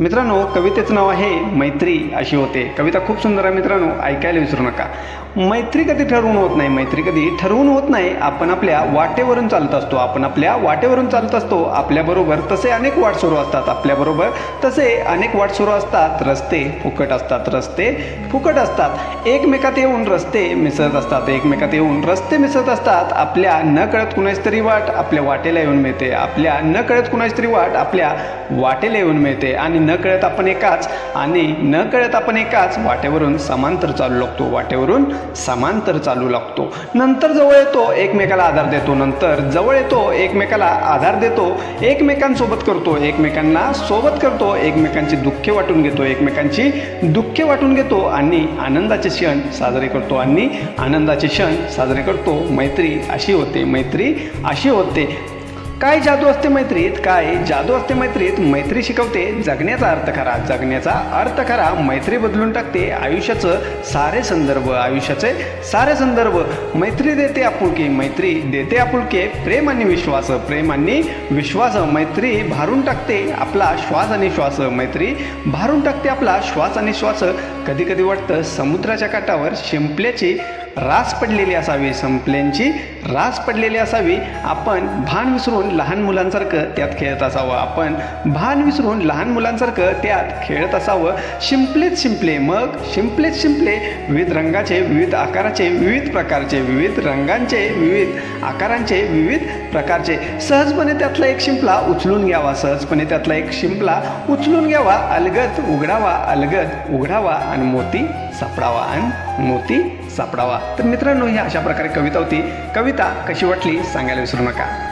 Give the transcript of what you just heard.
मित्रांनो, कवितेचं नाव आहे मैत्री अशी होते। कविता खूप सुंदर आहे मित्रांनो, ऐकायला विसरू नका। मैत्री कधी ठरवून होत नाही, मैत्री कधी ठरवून होत नाही। आपण आपल्या वाटेवरून चालत असतो, आपण आपल्या वाटेवरून चालत असतो। आपल्याबरोबर तसे अनेक वाट सुरू असतात, आपल्याबरोबर तसे अनेक वाट सुरू असतात। रस्ते फुकट असतात, रस्ते फुकट असतात। एकमेकात येऊन रस्ते मिसळत असतात, एकमेकात येऊन रस्ते मिसळत असतात। आपल्या न कळत कुणाची तरी वाट आपल्या वाटेला येऊन मिळते, आपल्या न कळत कुणाची तरी वाट आपल्या वाटेला येऊन मिळते। आणि न कळत आपण एकाच वाटेवरून समांतर चालू लागतो, वाटेवरून समांतर चालू लागतो। नंतर जवळ येतो, एकमेकाला आधार देतो, नंतर जवळ येतो, एकमेकाला आधार देतो, एकमेकांसोबत करतो, एकमेकांना सोबत करतो, एकमेकांची दुःखे वाटून घेतो, एकमेकांची दुःखे वाटून घेतो आणि आनंदाचे क्षण साजरे करतो, आणि आनंदाचे क्षण साजरे करतो। मैत्री अशी होते, मैत्री अशी होते। काय जादू असते मैत्रीत, काय जादू असते मैत्रीत। मैत्री शिकवते जगण्याचा अर्थ खरा, जगण्याचा अर्थ खरा। मैत्री बदलून टाकते आयुष्याचं सारे संदर्भ, आयुष्याचे सारे संदर्भ। मैत्री देते आपुलकी, मैत्री देते आपुलके। प्रेम आणि विश्वास, प्रेम आणि विश्वास। मैत्री भारून टाकते आपला श्वास आणि श्वास, मैत्री भारून टाकते आपला श्वास आणि श्वास। कधी कधी वाटतं समुद्राच्या काठावर शिंपल्याची रास पडलेली असावी, संपल्यांची रास पडलेली असावी। आपण भान विसरून लहान मुलांसारखं त्यात खेळत असावं, आपण भान विसरून लहान मुलांसारखं त्यात खेळत असावं। शिंपलेच शिंपले, मग शिंपलेच शिंपले। विविध रंगाचे, विविध आकाराचे, विविध प्रकारचे, विविध रंगांचे, विविध आकारांचे, विविध प्रकारचे। सहजपणे त्यातला एक शिंपला उचलून घ्यावा, सहजपणे त्यातला एक शिंपला उचलून घ्यावा। अलगद उघडावा, अलगद उघडावा आणि मोती सापडावा, आणि मोती सापडावा। तर मित्रांनो, ही अशा प्रकारे कविता होती। कविता कशी वाटली सांगायला विसरू नका।